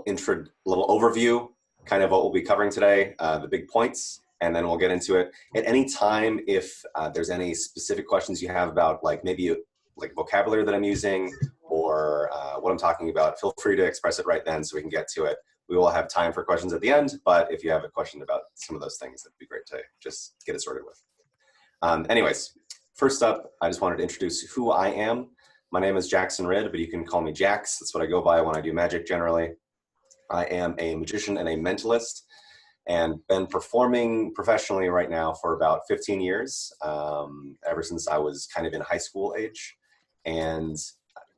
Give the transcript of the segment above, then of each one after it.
little overview, kind of what we'll be covering today, the big points, and then we'll get into it. At any time, if there's any specific questions you have about like maybe like vocabulary that I'm using or what I'm talking about, feel free to express it right then so we can get to it. We will have time for questions at the end, but if you have a question about some of those things, that'd be great to just get it sorted with. Anyways, first up, I just wanted to introduce who I am. My name is Jackson Ridd, but you can call me Jax. That's what I go by when I do magic generally. I am a magician and a mentalist, and been performing professionally right now for about 15 years, ever since I was kind of in high school age. And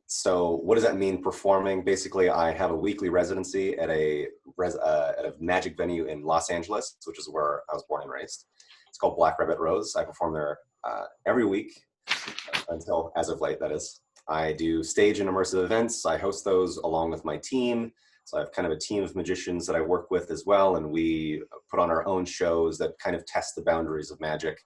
so what does that mean, performing? Basically, I have a weekly residency at a magic venue in Los Angeles, which is where I was born and raised. It's called Black Rabbit Rose. I perform there every week, until as of late, that is. I do stage and immersive events. I host those along with my team. So I have kind of a team of magicians that I work with as well, and we put on our own shows that kind of test the boundaries of magic.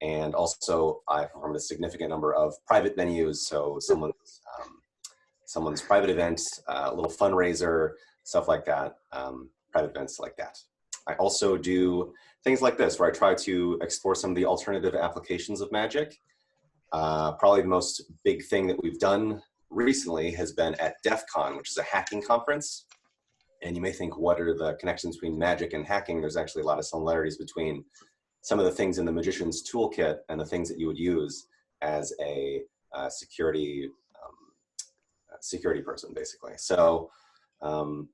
And also I perform a significant number of private venues, so someone's private event, a little fundraiser, stuff like that, private events like that. I also do things like this, where I try to explore some of the alternative applications of magic. Probably the most big thing that we've done recently has been at DEF CON, which is a hacking conference. And you may think, what are the connections between magic and hacking? There's actually a lot of similarities between some of the things in the magician's toolkit and the things that you would use as a security person, basically. So I've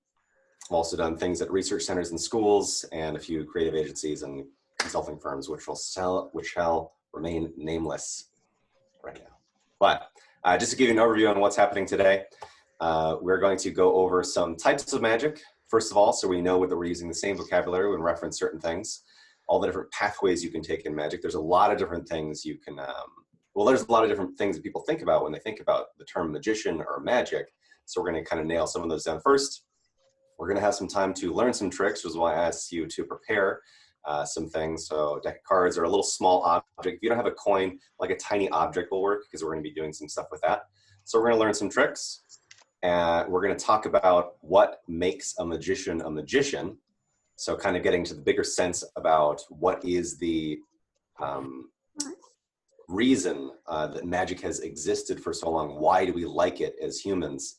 also done things at research centers and schools and a few creative agencies and consulting firms, which shall remain nameless right now. But just to give you an overview on what's happening today, we're going to go over some types of magic, first of all, so we know that we're using the same vocabulary when reference certain things, all the different pathways you can take in magic. There's a lot of different things you can, there's a lot of different things that people think about when they think about the term magician or magic. So we're going to kind of nail some of those down first. We're going to have some time to learn some tricks, which is why I asked you to prepare some things. So deck of cards are a little small object. If you don't have a coin, like a tiny object will work, because we're going to be doing some stuff with that. So we're going to learn some tricks. And we're going to talk about what makes a magician a magician. So kind of getting to the bigger sense about what is the reason that magic has existed for so long. Why do we like it as humans?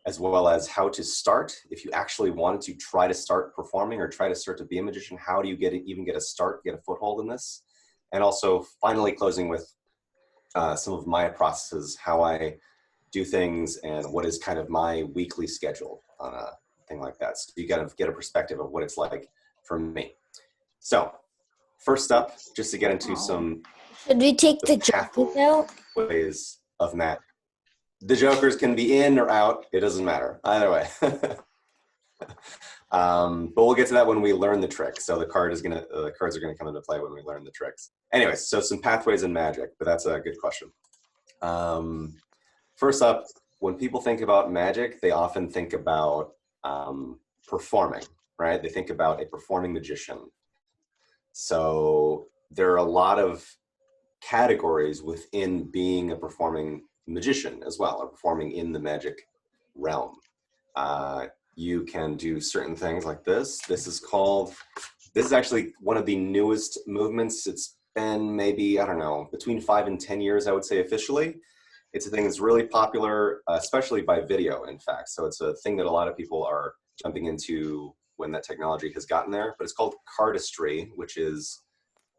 As well as how to start. If you actually wanted to try to start performing or try to start to be a magician, how do you even get a start, get a foothold in this? And also finally closing with some of my processes, how I do things and what is kind of my weekly schedule on a thing like that. So you gotta get a perspective of what it's like for me. So first up, just to get into some Should we take the jokers out? Ways of magic. The jokers can be in or out. It doesn't matter. Either way. But we'll get to that when we learn the tricks. So the cards are gonna come into play when we learn the tricks. Anyways, so some pathways in magic, but that's a good question. First up, when people think about magic, they often think about performing, right? They think about a performing magician. So there are a lot of categories within being a performing magician as well, or performing in the magic realm. You can do certain things like this. This is actually one of the newest movements. It's been maybe, I don't know, between 5 and 10 years, I would say officially. It's a thing that's really popular, especially by video, in fact. So it's a thing that a lot of people are jumping into when that technology has gotten there. But it's called Cardistry, which is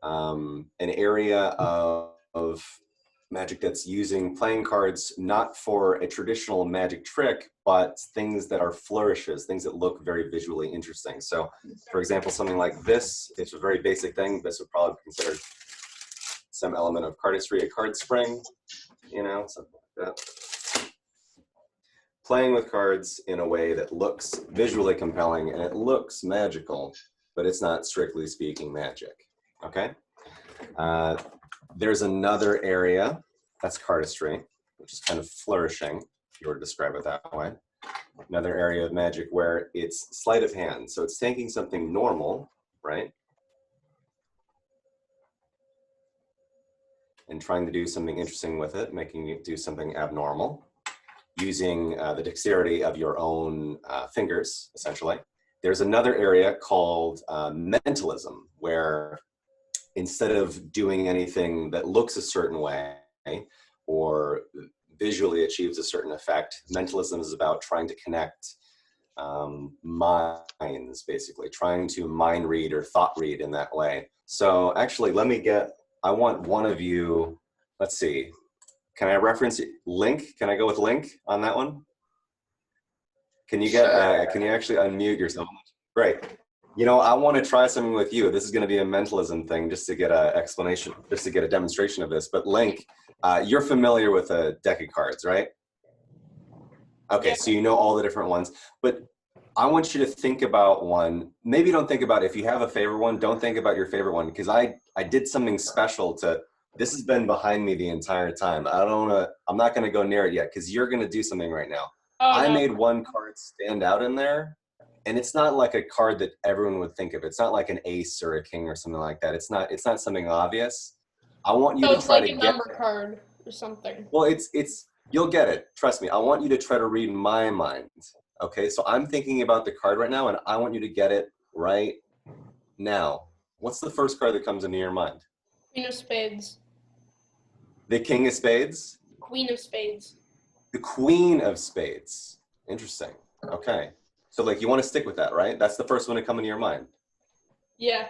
an area of magic that's using playing cards not for a traditional magic trick, but things that are flourishes, things that look very visually interesting. So, for example, something like this, it's a very basic thing. This would probably be considered some element of cardistry, a card spring. You know, something like that. Playing with cards in a way that looks visually compelling and it looks magical, but it's not strictly speaking magic, okay? There's another area, that's cardistry, which is kind of flourishing, if you were to describe it that way. Another area of magic where it's sleight of hand. So it's taking something normal, right? And trying to do something interesting with it, making it do something abnormal. using the dexterity of your own fingers, essentially. There's another area called mentalism, where instead of doing anything that looks a certain way or visually achieves a certain effect, mentalism is about trying to connect minds, basically, trying to mind read or thought read in that way. So actually, I want one of you, let's see, can I reference Link? Can I go with Link on that one? Can you can you actually unmute yourself? Great. You know, I want to try something with you. This is going to be a mentalism thing just to get an explanation, just to get a demonstration of this. But Link, you're familiar with a deck of cards, right? Okay, yeah. So you know all the different ones. But I want you to think about one. Maybe don't think about, if you have a favorite one, don't think about your favorite one, because I did something special to, this has been behind me the entire time. I'm not going to go near it yet, because you're going to do something right now. Oh, I made one card stand out in there. And it's not like a card that everyone would think of. It's not like an ace or a king or something like that. It's not something obvious. I want you to try to get. So it's like a number card or something. Well, you'll get it. Trust me. I want you to try to read my mind. Okay, so I'm thinking about the card right now, and I want you to get it right now. What's the first card that comes into your mind? Queen of Spades. The King of Spades? Queen of Spades. The Queen of Spades. Interesting. Okay. So, like, you want to stick with that, right? That's the first one to come into your mind. Yeah.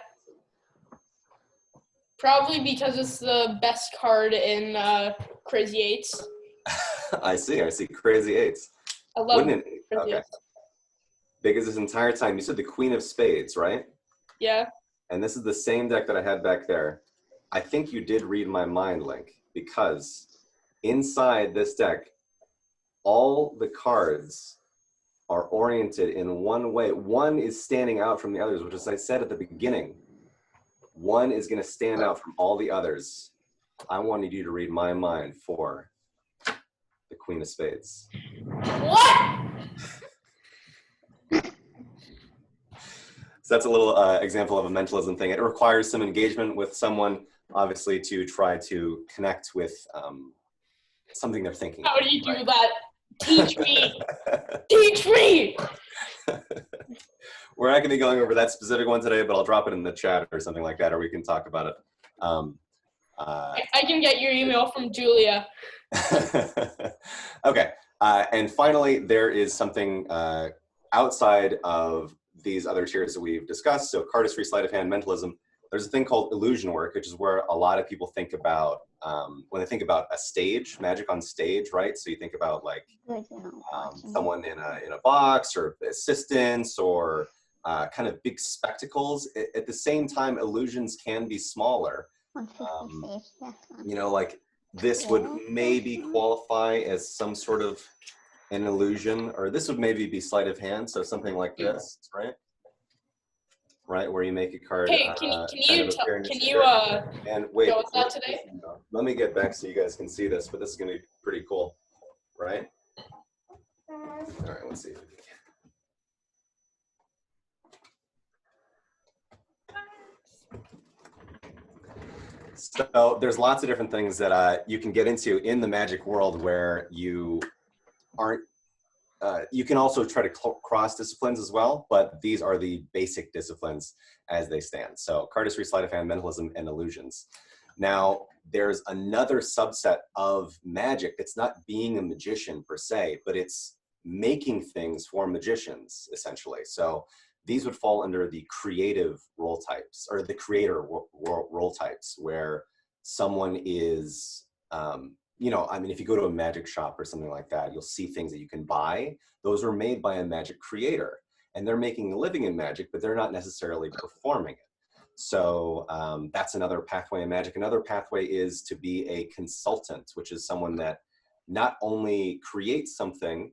Probably because it's the best card in Crazy Eights. I see. Crazy Eights. I love Crazy Eights. Because this entire time, you said the Queen of Spades, right? Yeah. And this is the same deck that I had back there. I think you did read my mind, Link, because inside this deck, all the cards are oriented in one way. One is standing out from the others, which, as I said at the beginning, one is going to stand out from all the others. I wanted you to read my mind for the Queen of Spades. What? So that's a little example of a mentalism thing. It requires some engagement with someone, obviously, to try to connect with something they're thinking. How do you do that? Teach me. Teach me. We're not going to be going over that specific one today, but I'll drop it in the chat or something like that, or we can talk about it. I can get your email from Julia. Okay. And finally, there is something outside of these other tiers that we've discussed. So cardistry, sleight-of-hand, mentalism. There's a thing called illusion work, which is where a lot of people think about when they think about a stage, magic on stage, right? So you think about like someone in a box, or assistants, or kind of big spectacles. At the same time, illusions can be smaller. You know, like this would maybe qualify as some sort of an illusion, or this would maybe be sleight of hand. So something like this, right? Right, where you make a card. Hey, can you and wait, go with that today? Let me get back so you guys can see this, but this is going to be pretty cool, right? All right, let's see if we can. So there's lots of different things that you can get into in the magic world where you aren't. You can also try to cross disciplines as well, but these are the basic disciplines as they stand. So cardistry, sleight of hand, mentalism, and illusions. Now, there's another subset of magic that's not being a magician per se, but it's making things for magicians, essentially. So these would fall under the creative role types, or the creator role types, where someone is, you know, I mean, if you go to a magic shop or something like that, you'll see things that you can buy. Those are made by a magic creator, and they're making a living in magic, but they're not necessarily performing it. So that's another pathway in magic. Another pathway is to be a consultant, which is someone that not only creates something,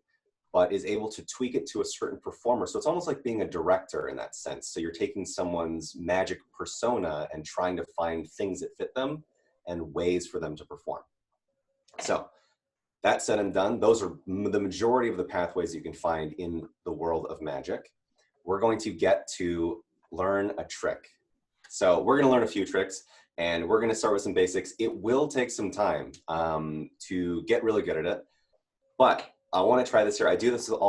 but is able to tweak it to a certain performer. So it's almost like being a director in that sense. So you're taking someone's magic persona and trying to find things that fit them and ways for them to perform. So that said and done, those are the majority of the pathways you can find in the world of magic. We're going to get to learn a trick. So we're going to learn a few tricks, and we're going to start with some basics. It will take some time to get really good at it, but I want to try this here. I do this with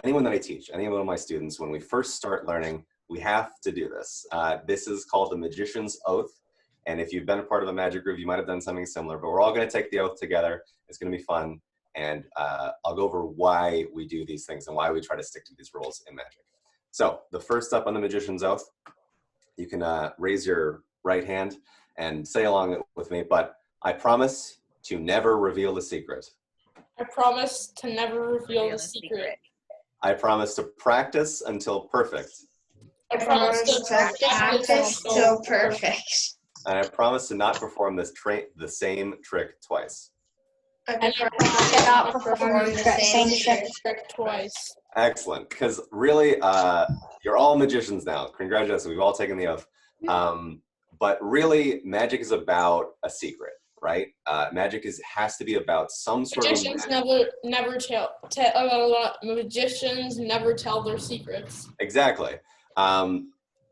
anyone that I teach, any one of my students. When we first start learning, we have to do this. This is called the Magician's Oath. And if you've been a part of a magic group, you might have done something similar, but we're all going to take the oath together. It's going to be fun. And I'll go over why we do these things and why we try to stick to these rules in magic. So the first up on the Magician's Oath, you can raise your right hand and say along with me, but I promise to never reveal the secret. I promise to never reveal the secret. I promise to practice until perfect. I promise to practice till perfect. And I promise to not perform the same trick twice. And I promise to not perform the same trick twice. Excellent, because really, you're all magicians now. Congratulations, we've all taken the oath. But really, magic is about a secret, right? Magic has to be about some sort Magicians of magicians never tell their secrets. Exactly.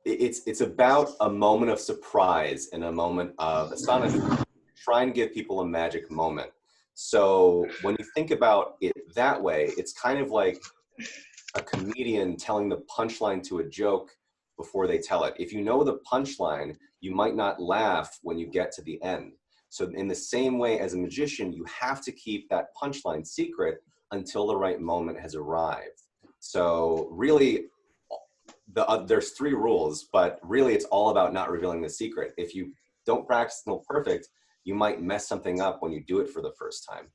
It's about a moment of surprise and a moment of astonishment. Try and give people a magic moment. So when you think about it that way, it's kind of like a comedian telling the punchline to a joke before they tell it. If you know the punchline, you might not laugh when you get to the end. So in the same way as a magician, you have to keep that punchline secret until the right moment has arrived. So really, there's 3 rules, but really it's all about not revealing the secret. If you don't practice until perfect, you might mess something up when you do it for the first time.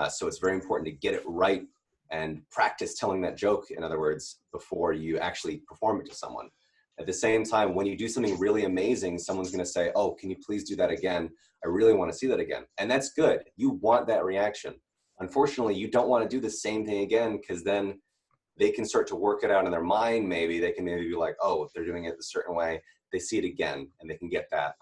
So it's very important to get it right and practice telling that joke, in other words, before you actually perform it to someone. At the same time, when you do something really amazing, someone's gonna say, oh, can you please do that again? I really wanna see that again. And that's good, you want that reaction. Unfortunately, you don't wanna do the same thing again, because then they can start to work it out in their mind. Maybe they can maybe be like, oh, if they're doing it a certain way, they see it again, and they can get that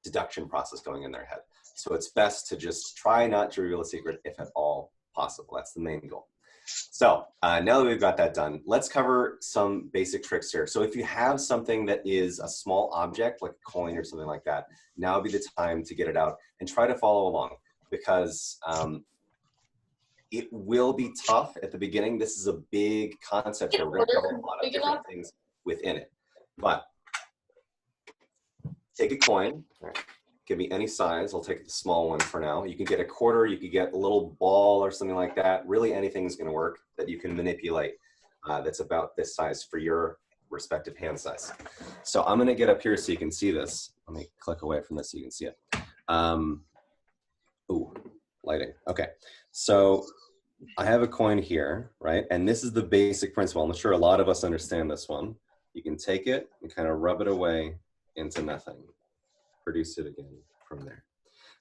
deduction process going in their head. So it's best to just try not to reveal a secret if at all possible. That's the main goal. So now that we've got that done, let's cover some basic tricks here. So if you have something that is a small object, like a coin or something like that, now would be the time to get it out and try to follow along, because it will be tough at the beginning. This is a big concept here. We're going to cover a lot of different things within it. But take a coin. Give me any size. I'll take the small one for now. You can get a quarter. You could get a little ball or something like that. Really, anything is going to work that you can manipulate that's about this size for your respective hand size. So I'm going to get up here so you can see this. Let me click away from this so you can see it. Ooh, lighting. Okay. So I have a coin here, right? And this is the basic principle. I'm sure a lot of us understand this one. You can take it and kind of rub it away into nothing. Produce it again from there.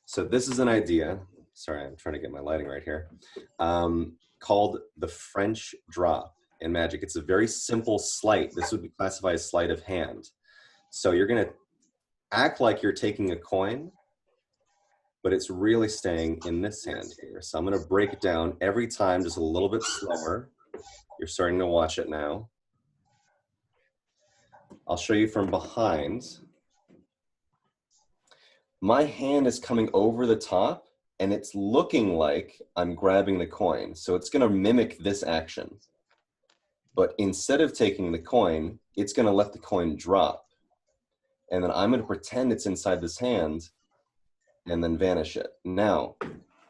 So this is an idea. Sorry, I'm trying to get my lighting right here. Called the French drop in magic. It's a very simple sleight. This would be classified as sleight of hand. So you're going to act like you're taking a coin, but it's really staying in this hand here. So I'm going to break it down every time, just a little bit slower. You're starting to watch it now. I'll show you from behind. My hand is coming over the top, and it's looking like I'm grabbing the coin. So it's going to mimic this action. But instead of taking the coin, it's going to let the coin drop. And then I'm going to pretend it's inside this hand and then vanish it. Now,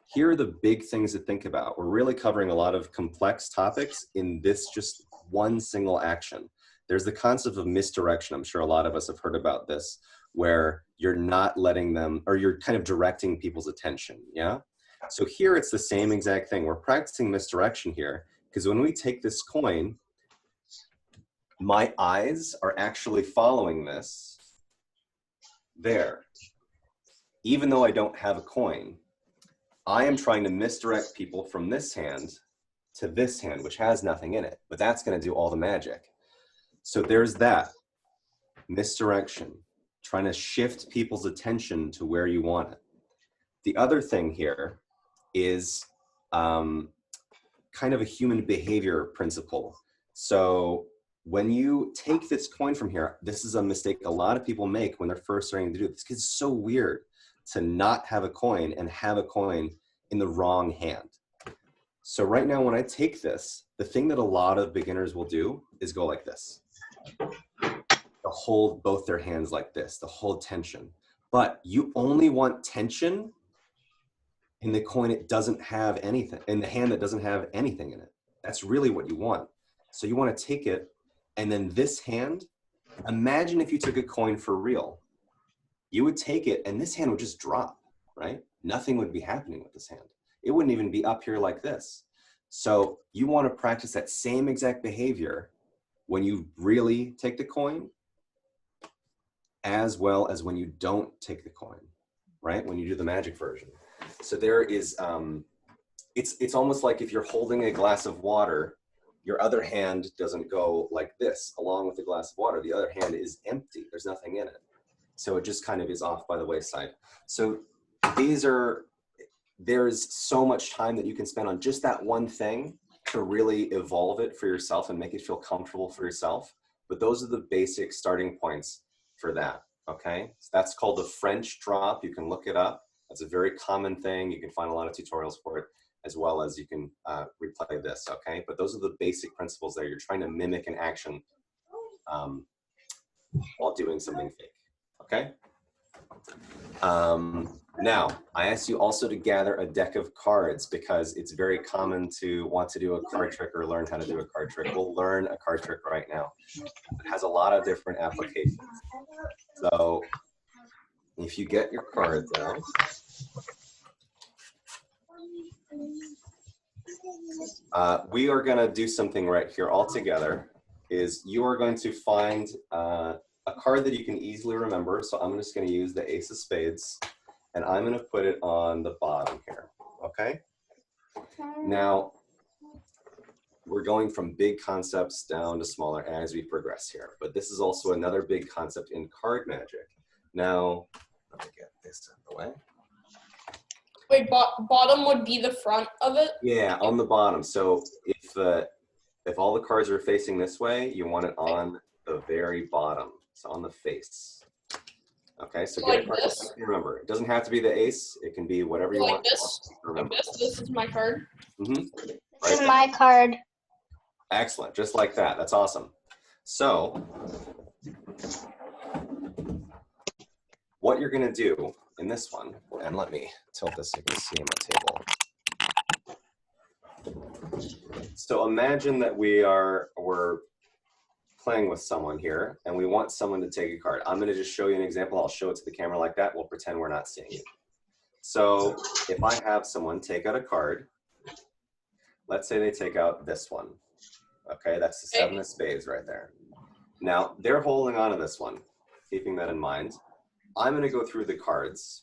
here are the big things to think about. We're really covering a lot of complex topics in this just one single action. There's the concept of misdirection. I'm sure a lot of us have heard about this, where you're not letting them, or you're kind of directing people's attention, yeah? So here it's the same exact thing. We're practicing misdirection here, because when we take this coin, my eyes are actually following this there. Even though I don't have a coin, I am trying to misdirect people from this hand to this hand, which has nothing in it, but that's gonna do all the magic. So there's that, misdirection, trying to shift people's attention to where you want it. The other thing here is kind of a human behavior principle. So when you take this coin from here, this is a mistake a lot of people make when they're first starting to do this, because it's so weird to not have a coin and have a coin in the wrong hand. So right now when I take this, the thing that a lot of beginners will do is go like this. They'll hold both their hands like this, they'll hold tension. But you only want tension in the coin it doesn't have anything, in the hand that doesn't have anything in it. That's really what you want. So you want to take it, and then this hand, imagine if you took a coin for real. You would take it, and this hand would just drop, right? Nothing would be happening with this hand. It wouldn't even be up here like this. So you want to practice that same exact behavior when you really take the coin, as well as when you don't take the coin, right? When you do the magic version. So there is, it's almost like if you're holding a glass of water, your other hand doesn't go like this along with the glass of water. The other hand is empty. There's nothing in it. So it just kind of is off by the wayside. So there's so much time that you can spend on just that one thing to really evolve it for yourself and make it feel comfortable for yourself. But those are the basic starting points for that, okay? So that's called the French drop. You can look it up. That's a very common thing. You can find a lot of tutorials for it, as well as you can replay this, okay? But those are the basic principles there. You're trying to mimic an action while doing something fake, okay? Now, I asked you also to gather a deck of cards because it's very common to want to do a card trick or learn how to do a card trick. We'll learn a card trick right now. It has a lot of different applications. So if you get your cards out, we are going to do something right here all together. Is you are going to find a card that you can easily remember. So I'm just going to use the Ace of Spades, and I'm going to put it on the bottom here, okay? Now, we're going from big concepts down to smaller as we progress here, but this is also another big concept in card magic. Now, let me get this out of the way. Wait, bottom would be the front of it? Yeah, on the bottom. So if all the cards are facing this way, you want it on the very bottom, so on the face. Okay, so get Like a card. this? Remember, it doesn't have to be the ace. It can be whatever you Like want. this? Remember. Like this? This is my card. This is my card. Excellent, just like that. That's awesome. So, what you're going to do in this one, and let me tilt this so you can see my table. So imagine that we're playing with someone here, and we want someone to take a card. I'm going to just show you an example. I'll show it to the camera like that. We'll pretend we're not seeing it. So if I have someone take out a card, let's say they take out this one. Okay, that's the 7 of spades right there. Now, they're holding on to this one, keeping that in mind. I'm going to go through the cards,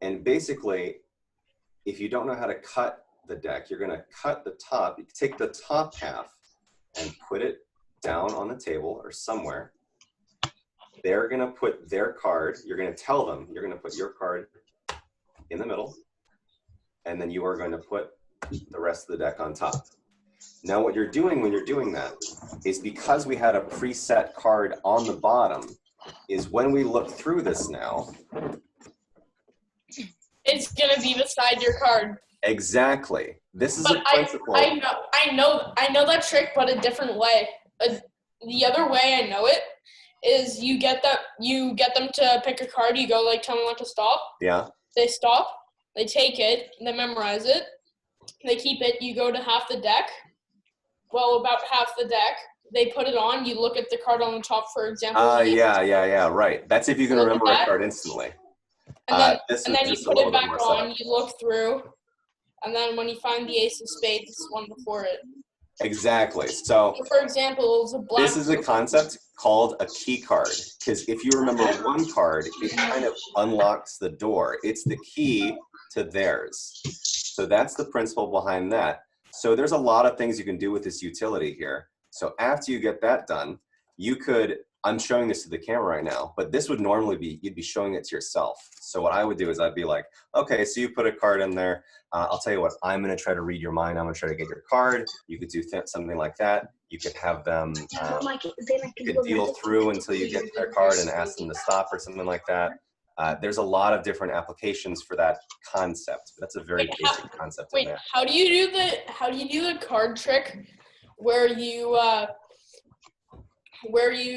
and basically, if you don't know how to cut the deck, you're going to cut the top. You take the top half and put it down on the table or somewhere. They're going to put their card. You're going to tell them you're going to put your card in the middle, and then you are going to put the rest of the deck on top. Now, what you're doing when you're doing that is, because we had a preset card on the bottom, is when we look through this now, It's gonna be beside your card. exactly. This is But a principle. I know that trick, but a different way. The other way I know it is you get them to pick a card. You go like, tell them when to stop. Yeah. They stop. They take it. They memorize it. They keep it. You go to half the deck. Well, about half the deck. They put it on. You look at the card on the top, for example. Yeah, right. That's if you can Look at remember a that. card instantly. And This then is you just a put little it bit back more on. setup. You look through. And then when you find the Ace of Spades, it's the one before it. Exactly. So For example, it's a black. this is a concept called a key card, because if you remember one card, it kind of unlocks the door. It's the key to theirs. So that's the principle behind that. So there's a lot of things you can do with this utility here. So after you get that done, you could, I'm showing this to the camera right now, but this would normally be, you'd be showing it to yourself. So what I would do is I'd be like, okay, so you put a card in there. I'll tell you what, I'm going to try to read your mind. I'm going to try to get your card. You could do something like that. You could have them you could deal through until you get their card and ask them to stop or something like that. There's a lot of different applications for that concept. That's a very basic concept. Wait, how do you do the card trick where you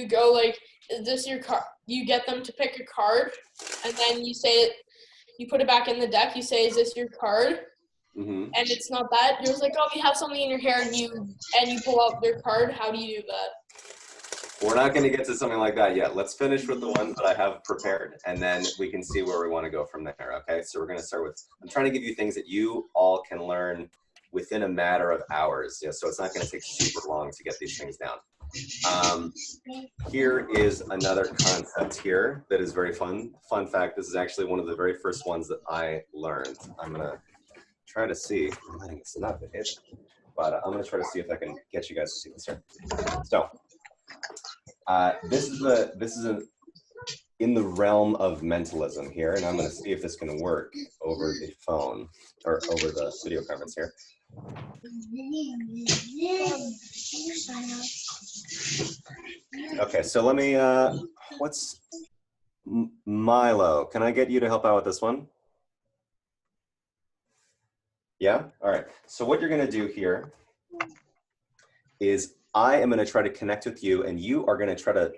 go like, is this your card? You get them to pick a card, and then you say it. You put it back in the deck. You say, "Is this your card?" Mm-hmm. And it's not that. You're just like, "Oh, you have something in your hair," and you pull out their card. How do you do that? We're not going to get to something like that yet. Let's finish with the ones that I have prepared, and then we can see where we want to go from there, okay? So we're going to start with, I'm trying to give you things that you all can learn within a matter of hours, so it's not going to take super long to get these things down. Here is another concept here that is very fun. Fun fact, this is actually one of the very first ones that I learned. I'm going to try to see, I'm letting this not hit, but I'm going to try to see if I can get you guys to see this here. So, this is in the realm of mentalism here, and I'm going to see if this can work over the phone or over the video conference here. Okay, so let me. What's Milo? Can I get you to help out with this one? Yeah. All right. So what you're going to do here is I am going to try to connect with you, and you are going to try to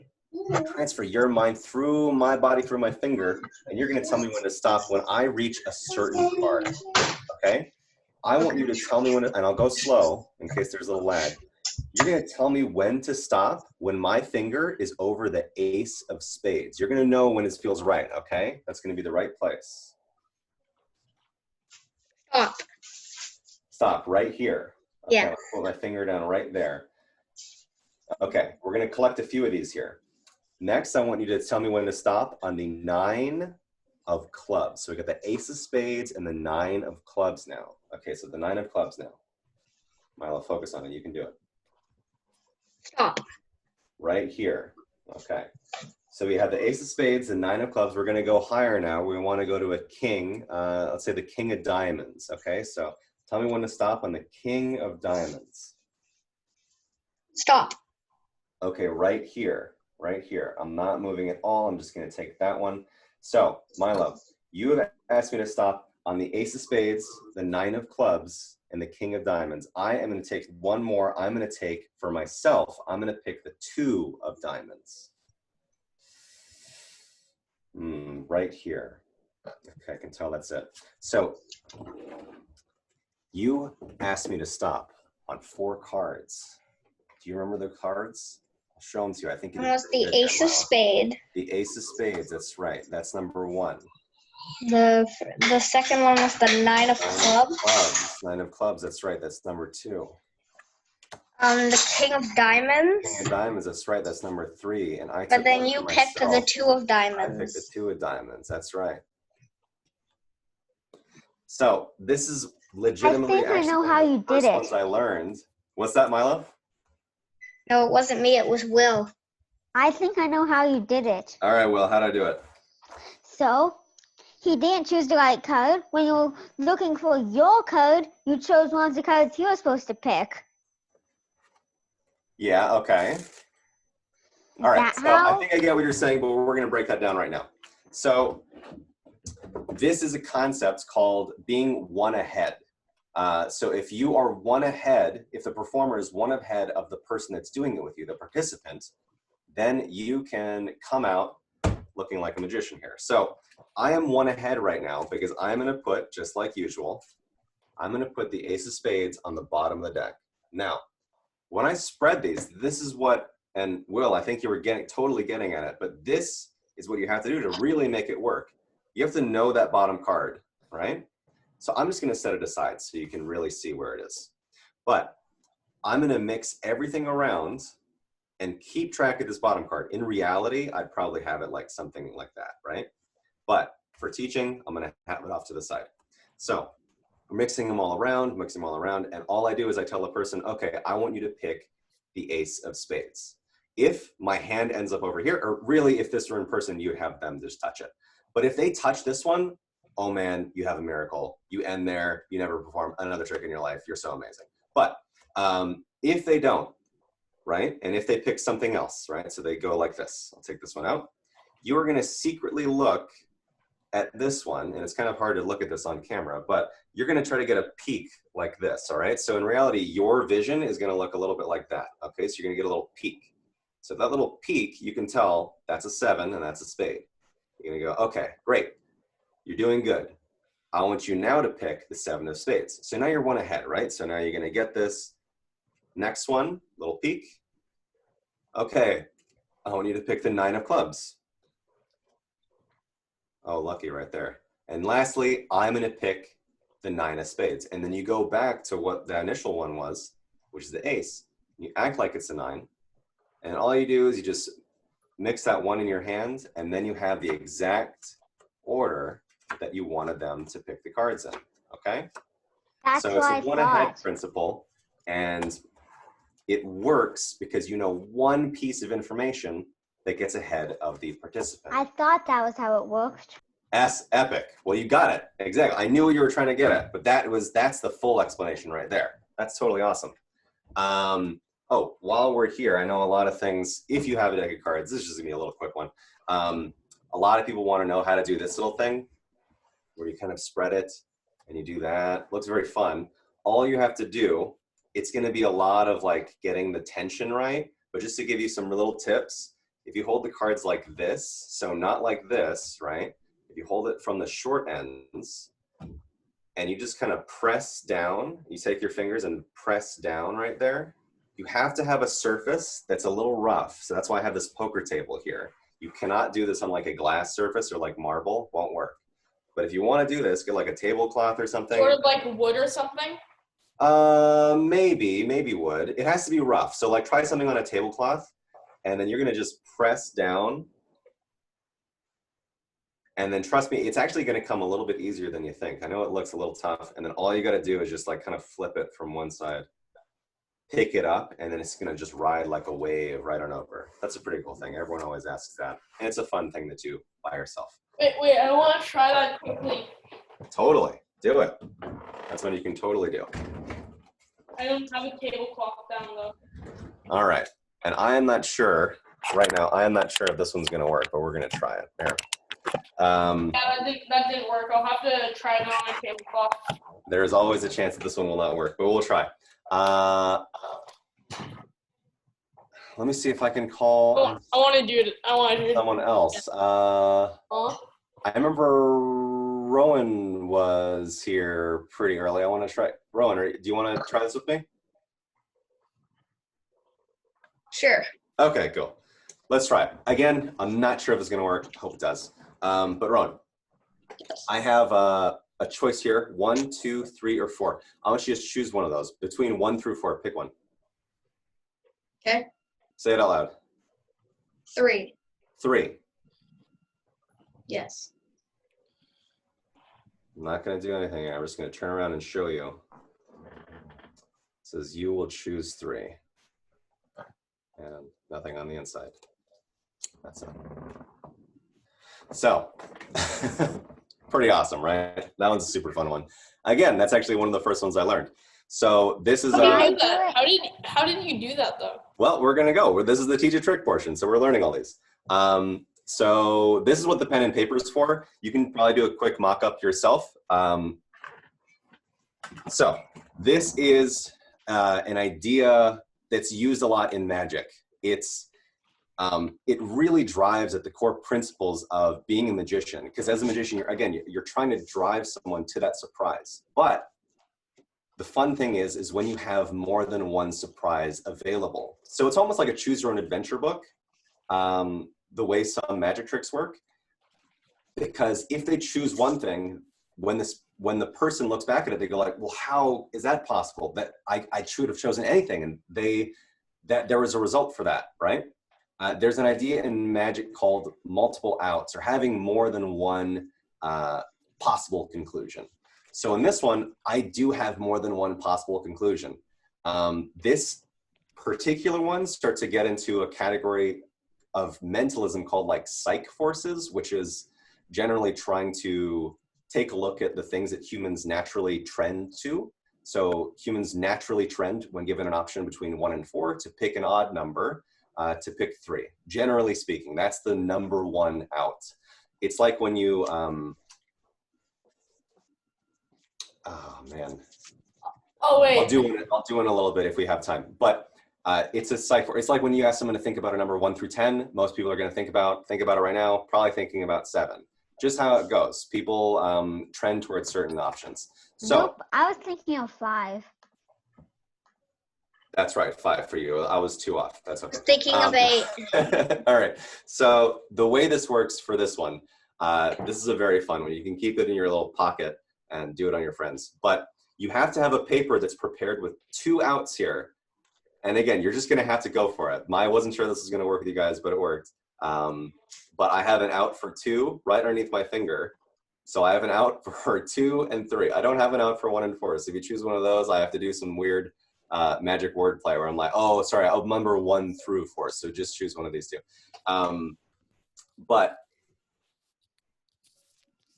transfer your mind through my body, through my finger, and you're going to tell me when to stop when I reach a certain card, okay? I want you to tell me when to, and I'll go slow in case there's a little lag. You're going to tell me when to stop when my finger is over the ace of spades. You're going to know when it feels right, okay? That's going to be the right place. Stop. Stop right here. Okay, Yeah. I'll put my finger down right there. Okay, we're going to collect a few of these here. Next, I want you to tell me when to stop on the 9 of clubs. So we got the ace of spades and the 9 of clubs now. Okay, so the 9 of clubs now. Milo, focus on it. You can do it. Stop. Right here. Okay. So we have the ace of spades and 9 of clubs. We're going to go higher now. We want to go to a king. Let's say the king of diamonds. Okay, so tell me when to stop on the king of diamonds. Stop. Okay, right here. Right here. I'm not moving at all. I'm just going to take that one. So, Milo, you have asked me to stop on the ace of spades, the 9 of clubs, and the king of diamonds. I am going to take one more. I'm going to take, for myself, I'm going to pick the 2 of diamonds. Right here. Okay, I can tell that's it. So, you asked me to stop on 4 cards. Do you remember the cards? I'll show them to you. I think it was the ace of spade. The ace of spades, that's right. That's number 1. The second one was the 9 of clubs. 9 of clubs, that's right. That's number 2. The king of diamonds. King of diamonds, that's right. That's number 3. And I. But then you picked the 2 of diamonds. I picked the 2 of diamonds. That's right. So this is legitimately. I think I know how you did it. Ones I learned. What's that, Milo? No, it wasn't me. It was Will. I think I know how you did it. All right, Will. How'd I do it? So, he didn't choose the right code. When you were looking for your code, you chose one of the codes you were supposed to pick. Yeah, okay. All right, so I think I get what you're saying, but we're going to break that down right now. So this is a concept called being one ahead. So if you are one ahead, if the performer is one ahead of the person that's doing it with you, the participant, then you can come out looking like a magician here. So I am one ahead right now because I'm going to put, just like usual, I'm going to put the ace of spades on the bottom of the deck. Now, when I spread these, this is what, and Will, I think you were totally getting at it, but this is what you have to do to really make it work. You have to know that bottom card, right? So I'm just going to set it aside so you can really see where it is. But I'm going to mix everything around and keep track of this bottom card. In reality, I'd probably have it like something like that, right? But for teaching, I'm going to have it off to the side. So we're mixing them all around, and all I do is I tell the person, okay, I want you to pick the ace of spades. If my hand ends up over here, or really if this were in person, you would have them just touch it. But if they touch this one, oh man, you have a miracle. You end there, you never perform another trick in your life. You're so amazing. But if they don't, right? And if they pick something else, right? So they go like this. I'll take this one out. You are going to secretly look at this one, and it's kind of hard to look at this on camera, but you're going to try to get a peek like this, all right? So in reality, your vision is going to look a little bit like that, okay? So you're going to get a little peek. So that little peek, you can tell that's a 7 and that's a spade. You're going to go, okay, great. You're doing good. I want you now to pick the 7 of spades. So now you're one ahead, right? So now you're going to get this next one, little peek. Okay, I want you to pick the 9 of clubs. Oh, lucky right there. And lastly, I'm going to pick the 9 of spades. And then you go back to what the initial one was, which is the ace. You act like it's a 9. And all you do is you just mix that 1 in your hand, and then you have the exact order that you wanted them to pick the cards in, okay? That's So what it's a I one-ahead thought. principle, and it works because you know one piece of information that gets ahead of the participant. I thought that was how it worked. Epic. Well, you got it. Exactly. I knew what you were trying to get at, but that's the full explanation right there. That's totally awesome. Oh, while we're here, I know a lot of things, if you have a deck of cards, this is just gonna be a little quick one. A lot of people want to know how to do this little thing where you kind of spread it and you do that. Looks very fun. All you have to do, it's going to be a lot of like getting the tension right, but just to give you some little tips, if you hold the cards like this, so not like this, right? If you hold it from the short ends and you just kind of press down, you take your fingers and press down right there. You have to have a surface that's a little rough. So that's why I have this poker table here. You cannot do this on like a glass surface or like marble, won't work. But if you want to do this, get like a tablecloth or something. Sort of like wood or something? Maybe wood. It has to be rough. So like try something on a tablecloth, and then you're going to just press down. And then trust me, it's actually going to come a little bit easier than you think. I know it looks a little tough. And then all you got to do is just like kind of flip it from one side, pick it up, and then it's going to just ride like a wave right on over. That's a pretty cool thing. Everyone always asks that. And it's a fun thing to do by yourself. Wait, I want to try that quickly. Totally. Do it. That's what you can totally do. I don't have a tablecloth down though. All right. And I am not sure, right now, I am not sure if this one's going to work, but we're going to try it. There. Yeah, that didn't work. I'll have to try it on a tablecloth. There's always a chance that this one will not work, but we'll try. Let me see if I can call I want to do it. I want to do it. someone else. I remember Rowan was here pretty early. I want to try. Rowan, do you want to try this with me? Sure. Okay, cool. Let's try it. Again, I'm not sure if it's going to work. Hope it does. But Rowan, I have a choice here. 1, 2, 3, or 4. I want you to just choose one of those. Between 1 through 4, pick one. Okay. Say it out loud. 3. 3. Yes. I'm not going to do anything. I'm just going to turn around and show you. It says you will choose 3. And nothing on the inside. That's it. So, pretty awesome, right? That one's a super fun one. Again, that's actually one of the first ones I learned. So this is How did you do that? How didn't you do that though? well, we're going to go. This is the teach a trick portion, so we're learning all these. So this is what the pen and paper is for. You can probably do a quick mock-up yourself. So this is an idea that's used a lot in magic. It really drives at the core principles of being a magician, because as a magician, you're trying to drive someone to that surprise. But the fun thing is when you have more than one surprise available. So it's almost like a choose your own adventure book, the way some magic tricks work. Because if they choose one thing, when the person looks back at it, they go like, well, how is that possible? That I should have chosen anything, and that there was a result for that, right? There's an idea in magic called multiple outs, or having more than one possible conclusion. So in this one, I do have more than one possible conclusion. This particular one starts to get into a category of mentalism called like psych forces, which is generally trying to take a look at the things that humans naturally trend to. So humans naturally trend, when given an option between 1 and 4, to pick an odd number, to pick 3. Generally speaking, that's the number one out. It's like when you Oh man. Oh wait. I'll do one in a little bit if we have time. But it's a cipher. It's like when you ask someone to think about a number 1 through 10. Most people are going to think about it right now. Probably thinking about 7. Just how it goes. People trend towards certain options. So Nope, I was thinking of 5. that's right, 5 for you. I was 2 off. That's okay. Thinking of 8. All right. So the way this works for this one, this is a very fun one. You can keep it in your little pocket and do it on your friends. But you have to have a paper that's prepared with 2 outs here. And again, you're just going to have to go for it. I wasn't sure this was going to work with you guys, but it worked. But I have an out for 2 right underneath my finger. So I have an out for 2 and 3. I don't have an out for 1 and 4. So if you choose one of those, I have to do some weird magic word play where I'm like, oh, sorry, I'll number 1 through 4. So just choose one of these 2. But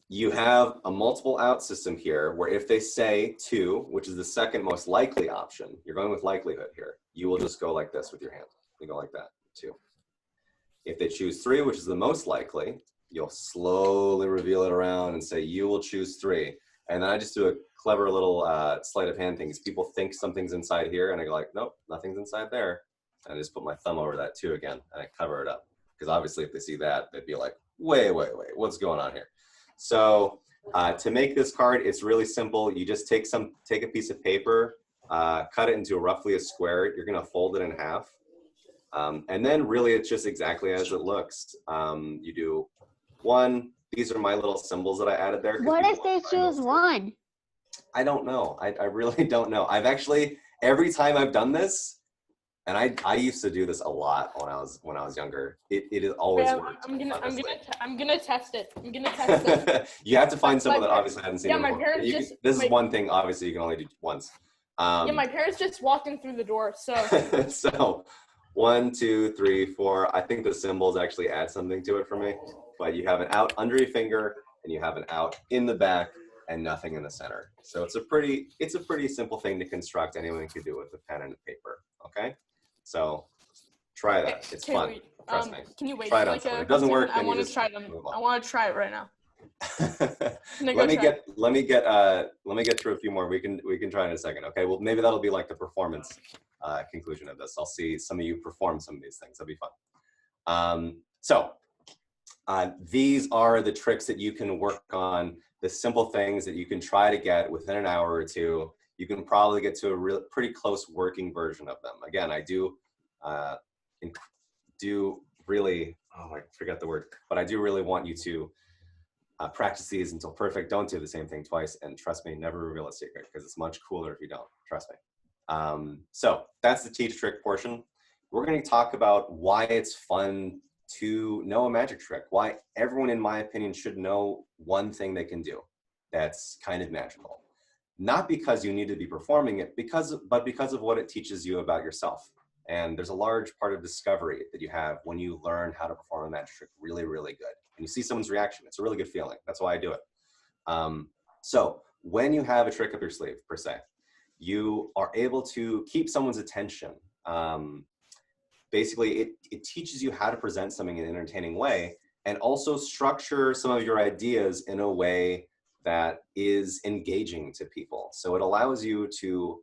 you have a multiple out system here where if they say 2, which is the second most likely option, you're going with likelihood here, you will just go like this with your hand. You go like that, 2. If they choose 3, which is the most likely, you'll slowly reveal it around and say, you will choose 3. And then I just do a clever little sleight of hand thing. People think something's inside here, and I go like, nope, nothing's inside there. And I just put my thumb over that 2 again, and I cover it up. Because obviously if they see that, they'd be like, wait, what's going on here? So to make this card, it's really simple. You just take a piece of paper, cut it into roughly a square. You're going to fold it in half. And then really it's just exactly as it looks. You do 1. These are my little symbols that I added there. What if they choose 1? I don't know. I really don't know. I've actually, every time I've done this, and I used to do this a lot when I was younger. It has always worked. I'm gonna test it. You have to find someone that obviously hasn't seen it my before. parents This is one thing obviously you can only do once. Yeah, my parents just walked in through the door, so. So 1, 2, 3, 4. I think the symbols actually add something to it for me. But you have an out under your finger, and you have an out in the back, and nothing in the center. So it's a pretty simple thing to construct. Anyone can do it with a pen and a paper. Okay. So try that. It's fun. Trust me. Can you wait? Try it on someone. If it doesn't work, I want to try them. I want to try it right now. let me get through a few more. We can try in a second. Okay. Well, maybe that'll be like the performance conclusion of this. I'll see some of you perform some of these things. That'll be fun. These are the tricks that you can work on. The simple things that you can try to get within an hour or 2. You can probably get to a pretty close working version of them. Again, I do really, I forgot the word, but I do really want you to practice these until perfect. Don't do the same thing twice, and trust me, never reveal a secret, because it's much cooler if you don't. Trust me. So that's the teach trick portion. We're going to talk about why it's fun to know a magic trick, why everyone, in my opinion, should know one thing they can do that's kind of magical. Not because you need to be performing it, but because of what it teaches you about yourself. And there's a large part of discovery that you have when you learn how to perform a magic trick really, really good. And you see someone's reaction. It's a really good feeling. That's why I do it. So when you have a trick up your sleeve, per se, you are able to keep someone's attention. Basically, it teaches you how to present something in an entertaining way, and also structure some of your ideas in a way that is engaging to people. So it allows you to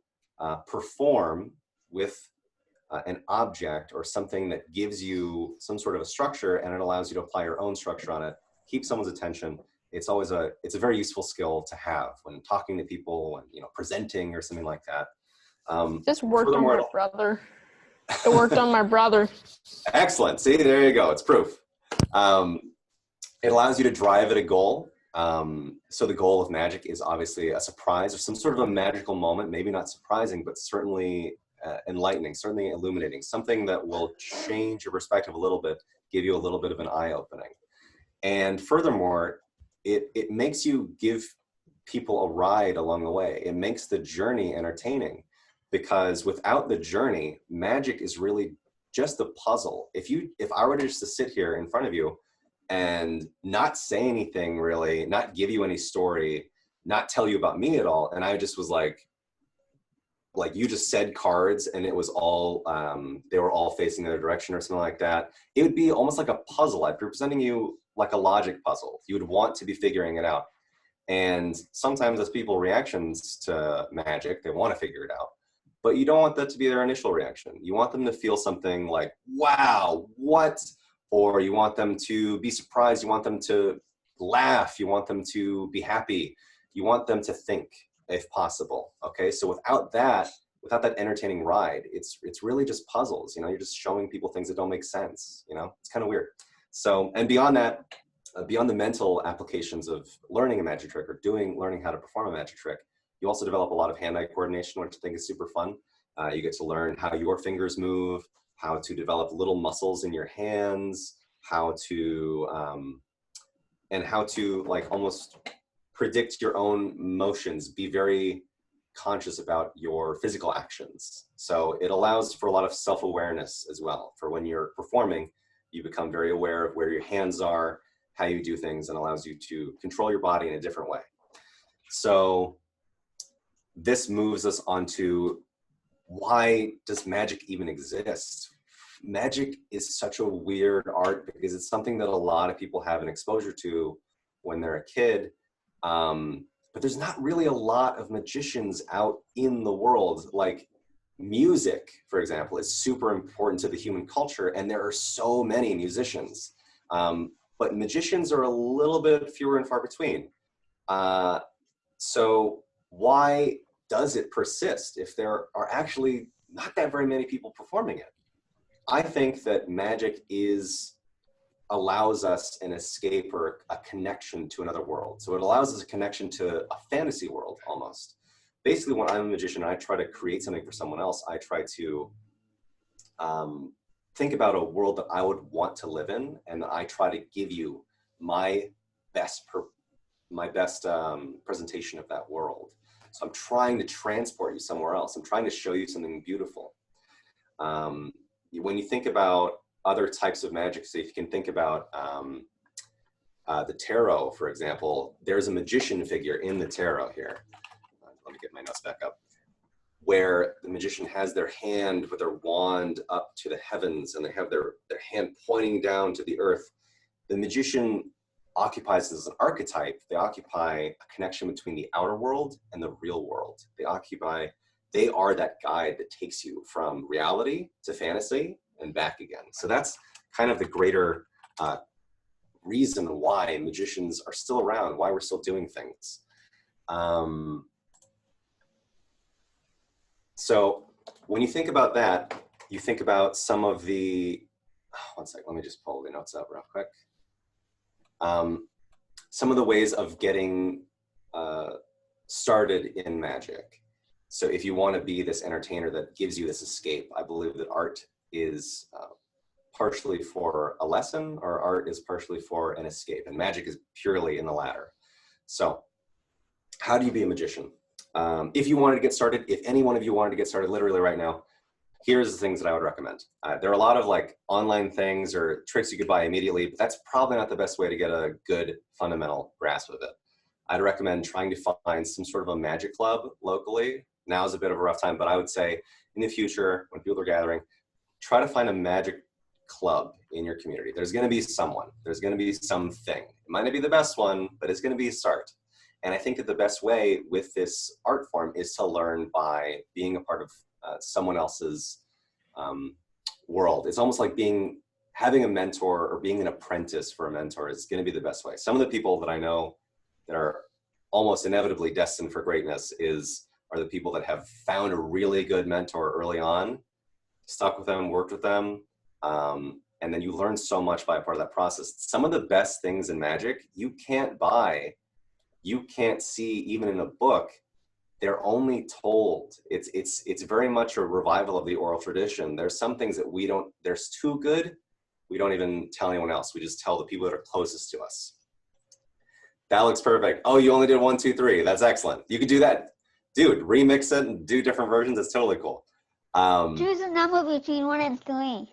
perform with an object or something that gives you some sort of a structure, and it allows you to apply your own structure on it, keep someone's attention. It's a very useful skill to have when talking to people and presenting or something like that. This worked on my brother. It worked on my brother. Excellent. See, there you go. It's proof. It allows you to drive at a goal. So the goal of magic is obviously a surprise or some sort of a magical moment, maybe not surprising, but certainly enlightening, certainly illuminating, something that will change your perspective a little bit, give you a little bit of an eye-opening. And furthermore, it makes you give people a ride along the way. It makes the journey entertaining, because without the journey, magic is really just a puzzle. If I were just to sit here in front of you and not say anything really, not give you any story, not tell you about me at all, and I just was like you just said cards and it was all, they were all facing the other direction or something like that, it would be almost like a puzzle. I'd be presenting you like a logic puzzle. You would want to be figuring it out. And sometimes as people reactions to magic, they want to figure it out. But you don't want that to be their initial reaction. You want them to feel something like, wow, what? Or you want them to be surprised. You want them to laugh. You want them to be happy. You want them to think, if possible. Okay, so without that entertaining ride, it's really just puzzles. You know, you're just showing people things that don't make sense. You know, it's kind of weird. So, and beyond that, beyond the mental applications of learning a magic trick or learning how to perform a magic trick, you also develop a lot of hand-eye coordination, which I think is super fun. You get to learn how your fingers move, how to develop little muscles in your hands, how to like almost predict your own motions, be very conscious about your physical actions. So it allows for a lot of self-awareness as well. For when you're performing, you become very aware of where your hands are, how you do things, and allows you to control your body in a different way. So this moves us on to, why does magic even exist? Magic is such a weird art because it's something that a lot of people have an exposure to when they're a kid. But there's not really a lot of magicians out in the world. Like music, for example, is super important to the human culture, and there are so many musicians. But magicians are a little bit fewer and far between. So why does it persist if there are actually not that very many people performing it? I think that magic allows us an escape or a connection to another world. So it allows us a connection to a fantasy world almost. Basically, when I'm a magician and I try to create something for someone else, I try to think about a world that I would want to live in, and I try to give you my best presentation of that world. So I'm trying to transport you somewhere else. I'm trying to show you something beautiful. When you think about other types of magic, so if you can think about the tarot, for example, there's a magician figure in the tarot here. Let me get my notes back up. Where the magician has their hand with their wand up to the heavens, and they have their hand pointing down to the earth. The magician occupies as an archetype. They occupy a connection between the outer world and the real world. They are that guide that takes you from reality to fantasy and back again. So that's kind of the greater reason why magicians are still around, why we're still doing things. So when you think about that, you think about some of the, one sec, let me just pull the notes up real quick. Some of the ways of getting started in magic. So if you want to be this entertainer that gives you this escape, I believe that art is partially for a lesson, or art is partially for an escape, and magic is purely in the latter. So how do you be a magician? If you wanted to get started, if any one of you wanted to get started literally right now, here's the things that I would recommend. There are a lot of like online things or tricks you could buy immediately, but that's probably not the best way to get a good fundamental grasp of it. I'd recommend trying to find some sort of a magic club locally. Now is a bit of a rough time, but I would say in the future, when people are gathering, try to find a magic club in your community. There's going to be someone, there's going to be something. It might not be the best one, but it's going to be a start. And I think that the best way with this art form is to learn by being a part of someone else's world. It's almost like having a mentor or being an apprentice for a mentor is going to be the best way. Some of the people that I know that are almost inevitably destined for greatness are the people that have found a really good mentor early on, stuck with them, worked with them, and then you learn so much by a part of that process. Some of the best things in magic you can't buy, you can't see even in a book. They're only told. It's very much a revival of the oral tradition. There's some things that there's too good, we don't even tell anyone else. We just tell the people that are closest to us. That looks perfect. Oh, you only did 1, 2, 3. That's excellent. You could do that. Dude, remix it and do different versions. It's totally cool. Choose a number between 1 and 3.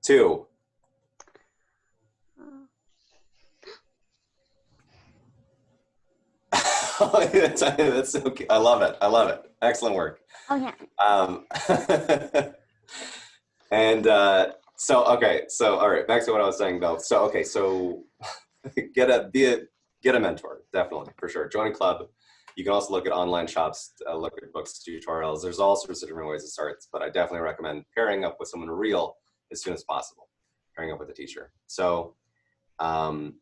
2. That's okay. I love it. I love it. Excellent work. Oh yeah. And so okay. So all right. Back to what I was saying though. So okay. So be get a mentor, definitely, for sure. Join a club. You can also look at online shops, look at books, tutorials. There's all sorts of different ways to start, but I definitely recommend pairing up with someone real as soon as possible, pairing up with a teacher. So, and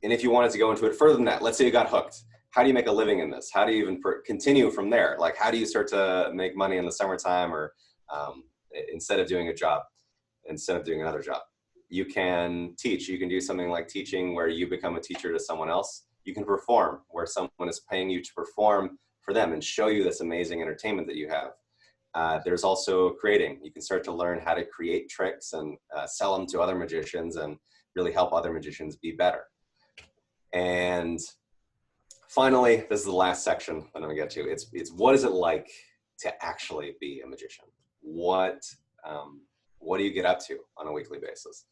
if you wanted to go into it further than that, let's say you got hooked. How do you make a living in this? How do you even continue from there? Like, how do you start to make money in the summertime, or instead of doing a job, instead of doing another job? You can teach. You can do something like teaching where you become a teacher to someone else. You can perform where someone is paying you to perform for them and show you this amazing entertainment that you have. There's also creating. You can start to learn how to create tricks and sell them to other magicians and really help other magicians be better. And finally, this is the last section that I'm gonna get to. It's what is it like to actually be a magician? What do you get up to on a weekly basis?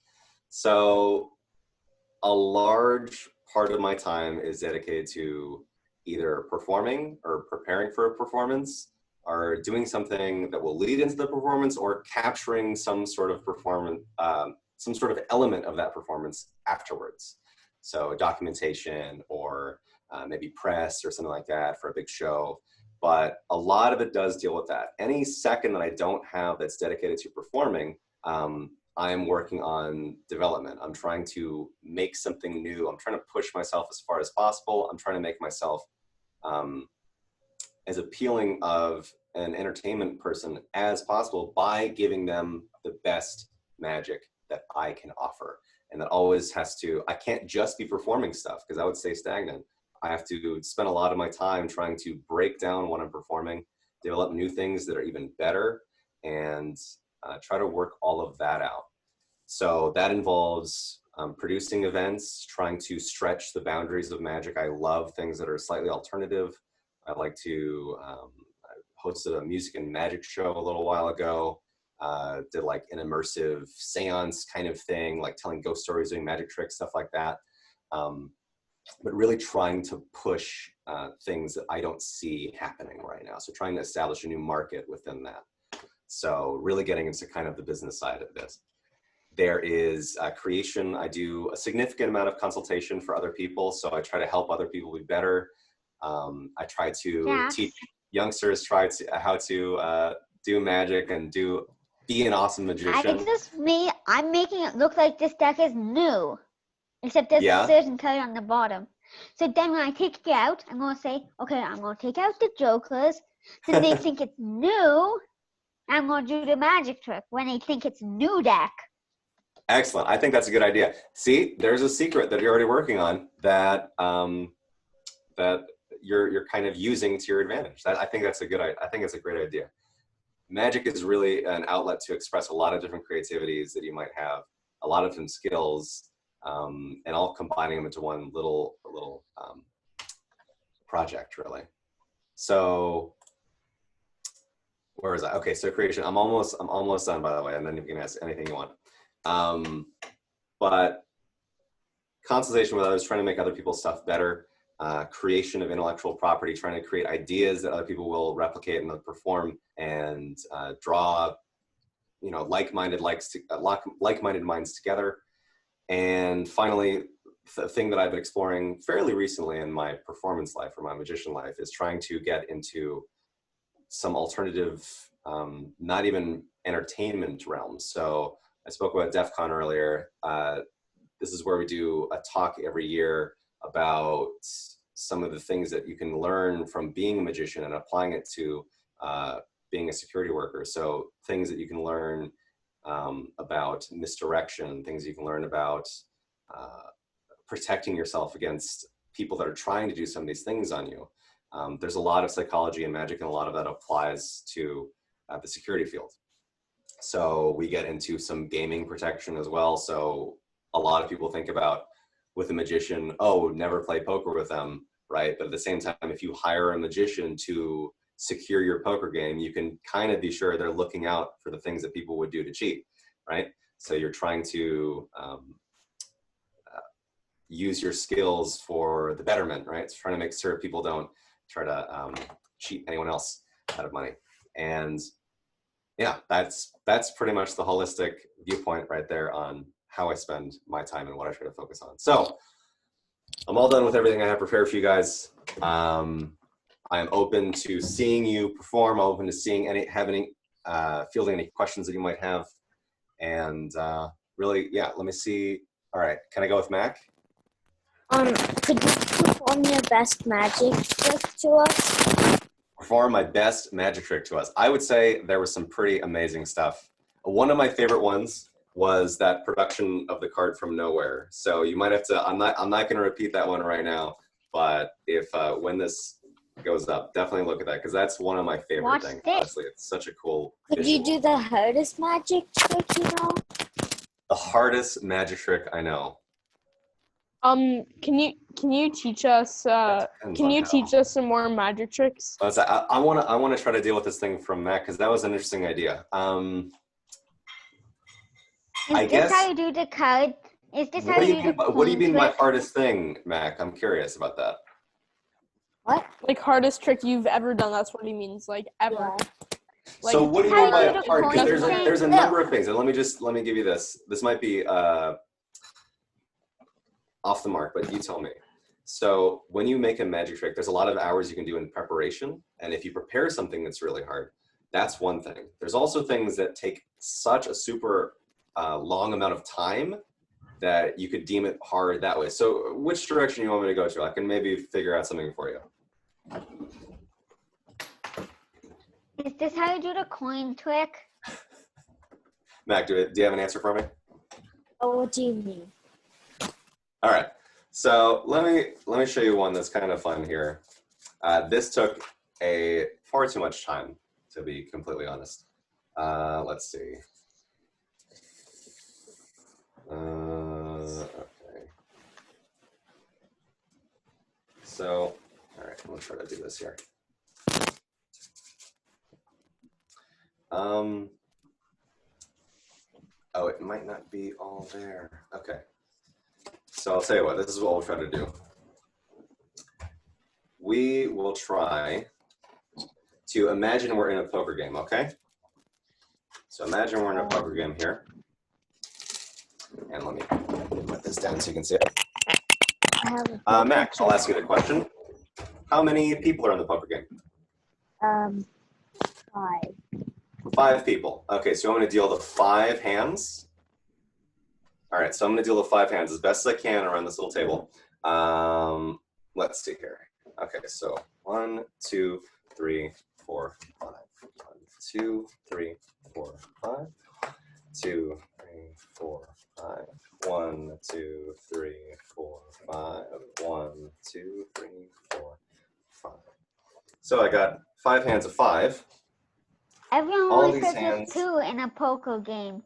So a large part of my time is dedicated to either performing or preparing for a performance, or doing something that will lead into the performance, or capturing some sort of performance, some sort of element of that performance afterwards. So documentation, or maybe press or something like that for a big show. But a lot of it does deal with that. Any second that I don't have that's dedicated to performing, I'm working on development. I'm trying to make something new. I'm trying to push myself as far as possible. I'm trying to make myself as appealing of an entertainment person as possible by giving them the best magic that I can offer. And that always has to, I can't just be performing stuff because I would stay stagnant. I have to spend a lot of my time trying to break down what I'm performing, develop new things that are even better, and try to work all of that out. So that involves producing events, trying to stretch the boundaries of magic. I love things that are slightly alternative. I like to, I hosted a music and magic show a little while ago, did like an immersive seance kind of thing, like telling ghost stories, doing magic tricks, stuff like that. But really trying to push things that I don't see happening right now. So trying to establish a new market within that. So really getting into kind of the business side of this. There is creation. I do a significant amount of consultation for other people. So I try to help other people be better. I try to teach youngsters how to do magic and be an awesome magician. I think this is me. I'm making it look like this deck is new, except there's a certain color on the bottom. So then when I take it out, I'm going to say, okay, I'm going to take out the jokers. Then they think it's new. I'm going to do the magic trick when they think it's new deck. Excellent. I think that's a good idea. See, there's a secret that you're already working on that that you're kind of using to your advantage. I think that's a great idea. Magic is really an outlet to express a lot of different creativities that you might have, a lot of different skills, and all combining them into one little project, really. So where is I? Okay, so creation. I'm almost done, by the way, and then you can ask anything you want. But consultation with others, trying to make other people's stuff better, creation of intellectual property, trying to create ideas that other people will replicate and perform, and draw, like-minded minds together. And finally, the thing that I've been exploring fairly recently in my performance life or my magician life is trying to get into some alternative, not even entertainment realms. So I spoke about DEF CON earlier. This is where we do a talk every year about some of the things that you can learn from being a magician and applying it to being a security worker. So things that you can learn about misdirection, things you can learn about protecting yourself against people that are trying to do some of these things on you. There's a lot of psychology and magic, and a lot of that applies to the security field. So we get into some gaming protection as well. So a lot of people think about with a magician, oh, never play poker with them, right? But at the same time, if you hire a magician to secure your poker game, you can kind of be sure they're looking out for the things that people would do to cheat, right? So you're trying to use your skills for the betterment, right? It's trying to make sure people don't try to cheat anyone else out of money. And yeah, that's pretty much the holistic viewpoint right there on how I spend my time and what I try to focus on. So I'm all done with everything I have prepared for you guys. I am open to seeing you perform. I'm open to seeing fielding any questions that you might have. And really, yeah, let me see. All right, can I go with Mac? Could you perform your best magic trick to us? Perform my best magic trick to us. I would say there was some pretty amazing stuff. One of my favorite ones was that production of the card from nowhere. So you might have to, I'm not going to repeat that one right now, but if when this goes up, definitely look at that, because that's one of my favorite things. Honestly, it's such a cool Could you do the hardest magic trick you know? The hardest magic trick I know. Can you teach us some more magic tricks? I want to try to deal with this thing from Mac, because that was an interesting idea. Is this how you do the card? Is this how you do the What do you mean by trick? hardest thing, Mac? I'm curious about that. What? Like hardest trick you've ever done. That's what he means. Like ever. Yeah. Like, So what do you mean by hard? Because coin there's a number of things, and let me give you this. This might be off the mark, but you tell me. So when you make a magic trick, there's a lot of hours you can do in preparation, and if you prepare something that's really hard, that's one thing. There's also things that take such a super long amount of time that you could deem it hard that way. So which direction you want me to go to? I can maybe figure out something for you. Is this how you do the coin trick? Mac, do you have an answer for me? Oh, what do you mean? All right. So let me show you one that's kind of fun here. This took far too much time, to be completely honest. Let's see. Okay. So, all right, I'm gonna try to do this here. Oh, it might not be all there. Okay. So I'll tell you what, this is what we'll try to do. We will try to imagine we're in a poker game, okay? So imagine we're in a poker game here. And let me put this down so you can see it. Mac, I'll ask you the question. How many people are in the poker game? 5. 5 people. Okay, so I'm going to deal the 5 hands. All right, so I'm going to deal the 5 hands as best as I can around this little table. Let's see here. Okay, so 1, 2, 3, 4, 5. 1, 2, 3, 4, 5. 2, 3, 4, 5. 1, 2, 3, 4, 5. 1, 2, 3, 4, 5. So I got 5 hands of 5. Everyone All always these says hands- there's 2 in a poker game.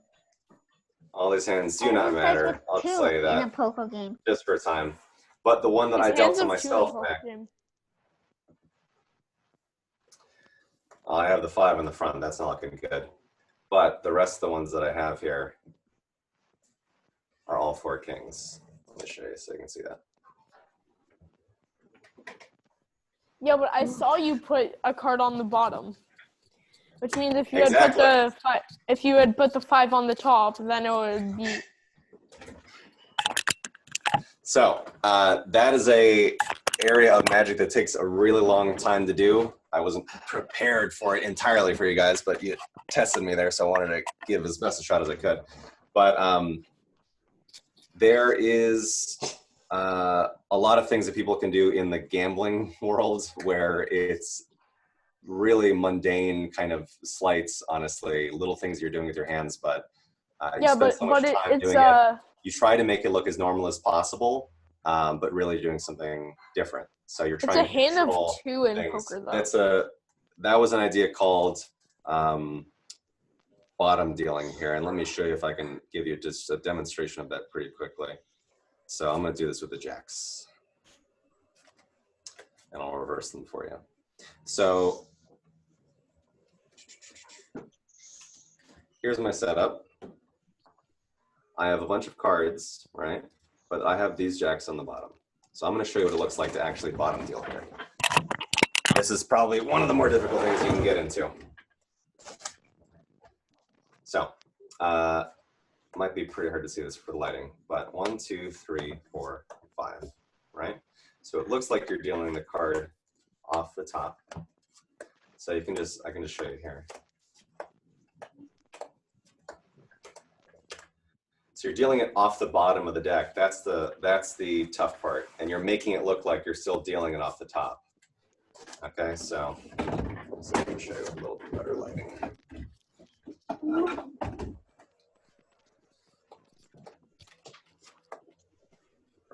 All these hands do not Everyone says matter. there's I'll 2 tell you in a that, poker game. just for time. But the one that I dealt to myself, Mac, I have the 5 in the front. That's not looking good. But the rest of the ones that I have here are all 4 kings. Let me show you so you can see that. Yeah, but I saw you put a card on the bottom, which means if you Exactly. had put the 5 on the top, then it would be. So that is a area of magic that takes a really long time to do. I wasn't prepared for it entirely for you guys, but you tested me there, so I wanted to give as best a shot as I could. But there is a lot of things that people can do in the gambling world where it's really mundane kind of sleights, honestly, little things you're doing with your hands, but you spend so much time doing it. You try to make it look as normal as possible, but really doing something different. So you're trying It's a hand of control 2 in things. poker, though. That was an idea called bottom dealing here. And let me show you if I can give you just a demonstration of that pretty quickly. So I'm going to do this with the jacks. And I'll reverse them for you. So here's my setup. I have a bunch of cards, right? But I have these jacks on the bottom. So I'm going to show you what it looks like to actually bottom deal here. This is probably one of the more difficult things you can get into. So, might be pretty hard to see this for the lighting, but 1, 2, 3, 4, 5, right? So it looks like you're dealing the card off the top. So I can just show you here. So you're dealing it off the bottom of the deck. That's the tough part, and you're making it look like you're still dealing it off the top. Okay, so I can show you a little bit better lighting.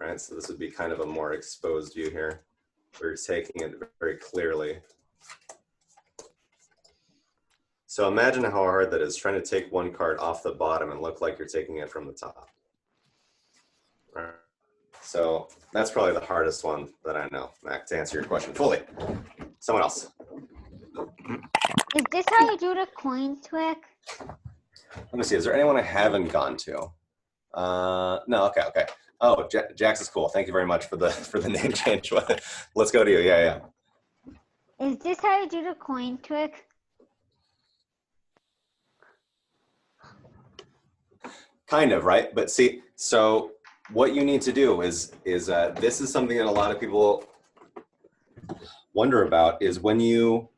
Right, so this would be kind of a more exposed view here, where you're taking it very clearly. So imagine how hard that is, trying to take one card off the bottom and look like you're taking it from the top. Right. So that's probably the hardest one that I know, Mac, to answer your question fully. Someone else. Is this how you do the coin trick? Let me see, is there anyone I haven't gone to? No, okay. Oh, Jax is cool. Thank you very much for the name change. Let's go to you, yeah. Is this how you do the coin trick? Kind of, right? But see, so what you need to do is this is something that a lot of people wonder about, is when you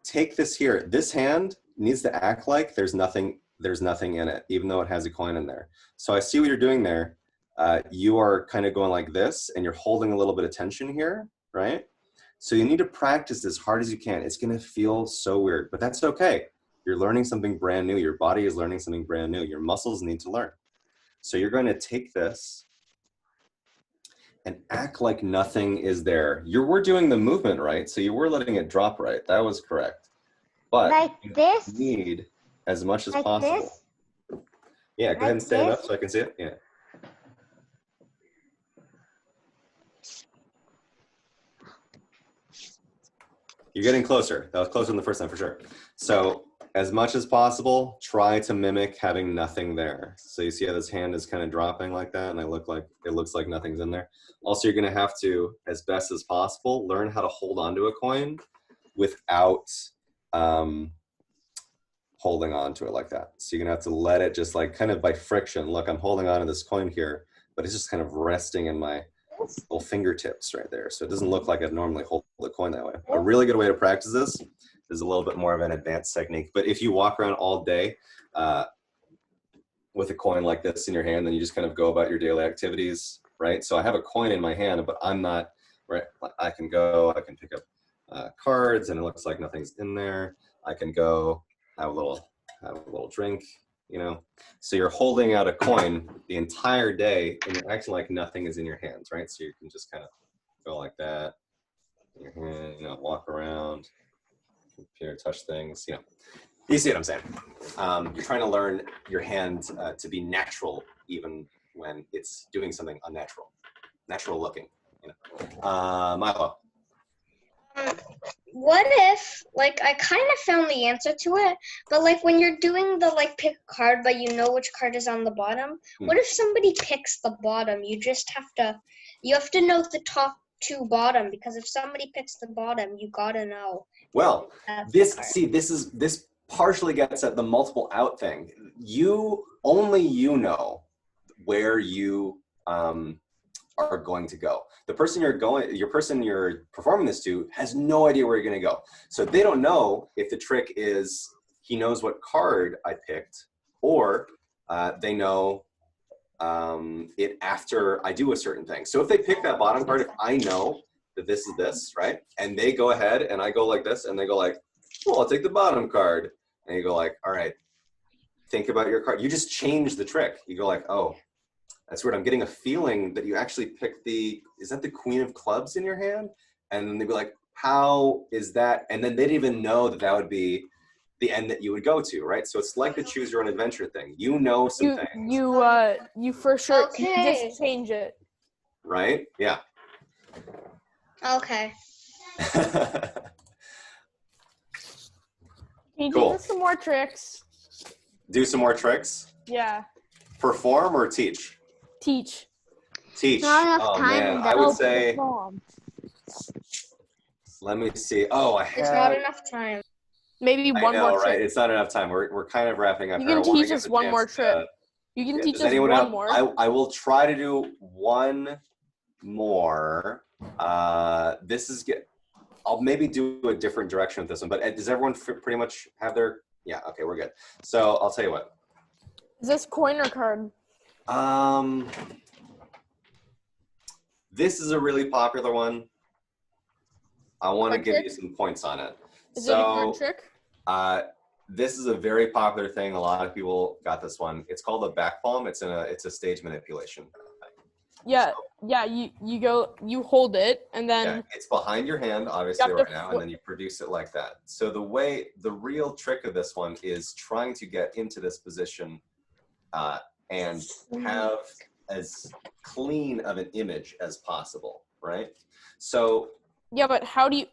take this here, this hand needs to act like there's nothing in it, even though it has a coin in there. So I see what you're doing there. You are kind of going like this, and you're holding a little bit of tension here, right? So you need to practice as hard as you can. It's going to feel so weird, but that's okay. You're learning something brand new. Your body is learning something brand new. Your muscles need to learn. So you're going to take this and act like nothing is there. You were doing the movement right, so you were letting it drop right. That was correct. But like this? You need as much as like possible. This? Yeah, go ahead and stand this? up so I can see it. Yeah. You're getting closer. That was closer than the first time for sure. So as much as possible, try to mimic having nothing there. So you see how this hand is kind of dropping like that, and it looks like nothing's in there. Also, you're going to have to, as best as possible, learn how to hold onto a coin without holding on to it like that. So you're going to have to let it just like kind of by friction. Look, I'm holding on to this coin here, but it's just kind of resting in my little fingertips right there. So it doesn't look like I'd normally hold the coin that way. A really good way to practice this is a little bit more of an advanced technique. But if you walk around all day with a coin like this in your hand, then you just kind of go about your daily activities, right? So I have a coin in my hand, but I'm not, right? I can pick up cards and it looks like nothing's in there. I can go have a little drink, you know? So you're holding out a coin the entire day and you're acting like nothing is in your hands, right? So you can just kind of go like that in your hand, you know, walk around, computer, touch things, you know. You see what I'm saying? You're trying to learn your hand to be natural even when it's doing something unnatural, natural looking, you know. Milo. What if, like, I kind of found the answer to it, but like when you're doing the like pick a card, but you know which card is on the bottom. What if somebody picks the bottom? You have to know the top two bottom, because if somebody picks the bottom, you gotta know. Well, this partially gets at the multiple out thing. Only you know where you are going to go. The person you're performing this to has no idea where you're going to go. So they don't know if the trick is he knows what card I picked, or they know it after I do a certain thing. So if they pick that bottom card, if I know that this is this, right? And they go ahead and I go like this and they go like, well, I'll take the bottom card. And you go like, all right, think about your card. You just change the trick. You go like, oh, that's weird. I'm getting a feeling that you actually picked is that the Queen of Clubs in your hand? And then they'd be like, how is that? And then they didn't even know that would be the end that you would go to, right? So it's like the choose your own adventure thing. You know some things. You for sure Okay. just change it. Right? Yeah. Okay. Can you Cool. do us some more tricks? Do some more tricks? Yeah. Perform or teach? Teach. Teach. Not enough Oh time man, in the I would open say, form. let me see. Oh, There's not enough time. Maybe one I know, more right? trick. It's not enough time. We're kind of wrapping up You here. can teach us one more trick. You can teach us one more. I will try to do one more. This is get. I'll maybe do a different direction with this one, but does everyone pretty much have their? Yeah. Okay, we're good. So I'll tell you what. Is this coin or card? This is a really popular one. I want to give you some points on it. Is it a card trick? This is a very popular thing. A lot of people got this one. It's called a back palm. It's a stage manipulation. Yeah, so, yeah. You hold it, and then it's behind your hand, obviously, right now, and then you produce it like that. So the real trick of this one is trying to get into this position and have as clean of an image as possible, right? So. Yeah, but how do you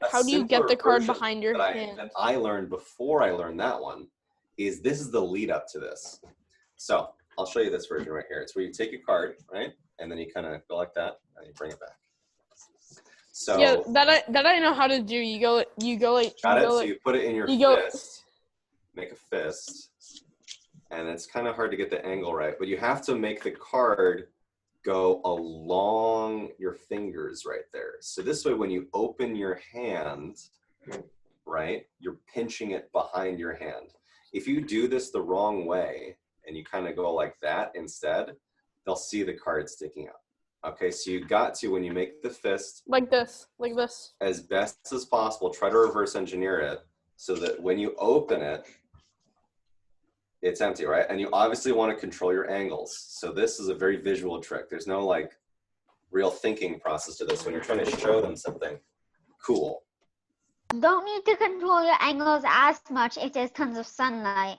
get the card behind your hand? That I learned before I learned that one is this is the lead up to this. So I'll show you this version right here. It's where you take your card, right? And then you kind of go like that and you bring it back. So yeah, that I know how to do. You go like so you put it in your fist, make a fist, and it's kind of hard to get the angle right, but you have to make the card go along your fingers right there. So this way, when you open your hand, right, you're pinching it behind your hand. If you do this the wrong way and you kind of go like that instead, they'll see the card sticking out. Okay, so you got to, when you make the fist like this, as best as possible, try to reverse engineer it so that when you open it, it's empty, right? And you obviously want to control your angles. So this is a very visual trick. There's no like real thinking process to this when you're trying to show them something cool. Don't need to control your angles as much if there's tons of sunlight.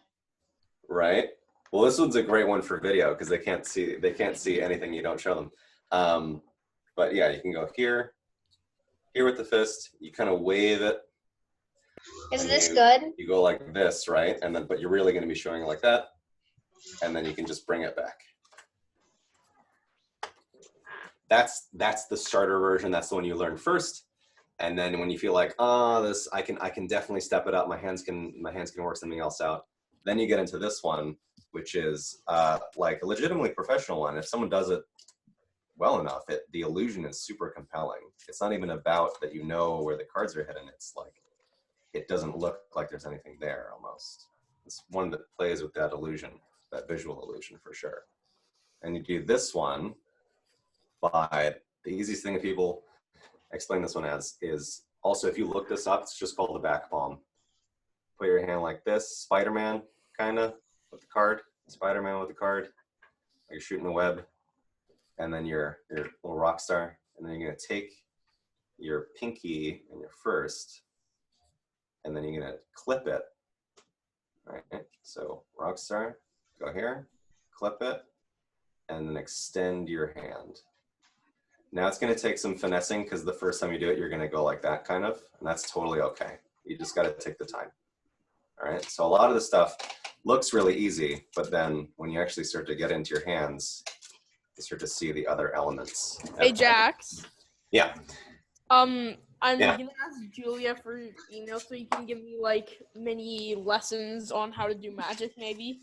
Right. Well, this one's a great one for video because they can't see anything you don't show them. But yeah, you can go here with the fist. You kind of wave it. Is this good? You go like this, right? And then, but you're really going to be showing it like that. And then you can just bring it back. That's the starter version. That's the one you learn first. And then when you feel like, this, I can definitely step it up. My hands can work something else out. Then you get into this one, which is like a legitimately professional one. If someone does it well enough, the illusion is super compelling. It's not even about that you know where the cards are hidden. It's like, it doesn't look like there's anything there almost. It's one that plays with that illusion, that visual illusion for sure. And you do this one by, the easiest thing that people explain this one as is also, if you look this up, it's just called the back palm. Put your hand like this, Spider-Man kind of with the card, Spider-Man with the card, like you're shooting a web, and then your little rock star, and then you're gonna take your pinky and your first, and then you're gonna clip it, right? So rock star, go here, clip it, and then extend your hand. Now it's gonna take some finessing because the first time you do it, you're gonna go like that kind of, and that's totally okay. You just gotta take the time. All right, so a lot of the stuff looks really easy, but then when you actually start to get into your hands, you start to see the other elements. Hey, Jax. Yeah. I'm gonna ask Julia for your email so you can give me like mini lessons on how to do magic, maybe.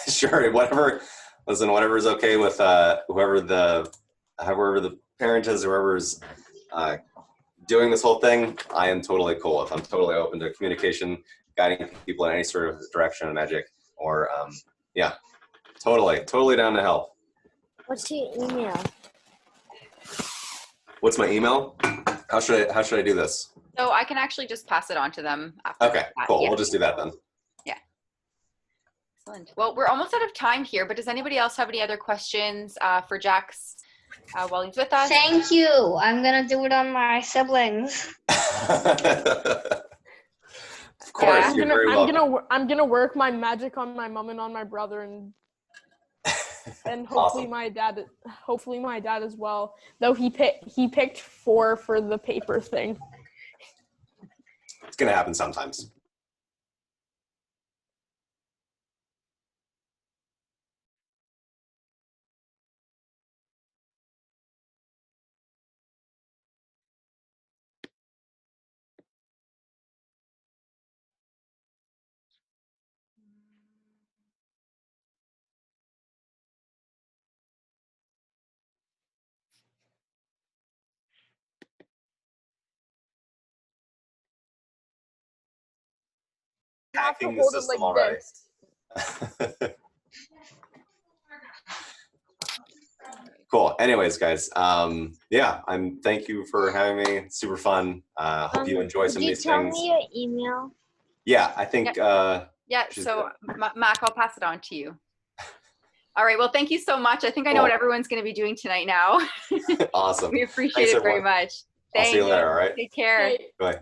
Sure, whatever. Listen, whatever is okay with whoever the parent is, whoever's doing this whole thing. I am totally cool with. I'm totally open to communication, guiding people in any sort of direction of magic, or yeah, totally down to help. What's your email? What's my email? How should I do this? So I can actually just pass it on to them after. Okay, cool. Yeah. We'll just do that then. Yeah. Excellent. Well, we're almost out of time here, but does anybody else have any other questions for Jax while he's with us? Thank you. I'm gonna do it on my siblings. Of course, you're very welcome. I'm gonna work my magic on my mom and on my brother, and hopefully awesome. hopefully my dad as well. Though he picked 4 for the paper thing. It's gonna happen sometimes. have to hacking the hold it system like already. this. Cool. Anyways, guys, yeah, thank you for having me. It's super fun. Hope you enjoy some of these Tell things. me your email. Yeah, I think. Yeah, so Mac, I'll pass it on to you. All right, well, thank you so much. I think I know what everyone's going to be doing tonight now. Awesome. We appreciate Thanks, it very everyone. much. I'll see you later, all right? Take care. Okay. Bye.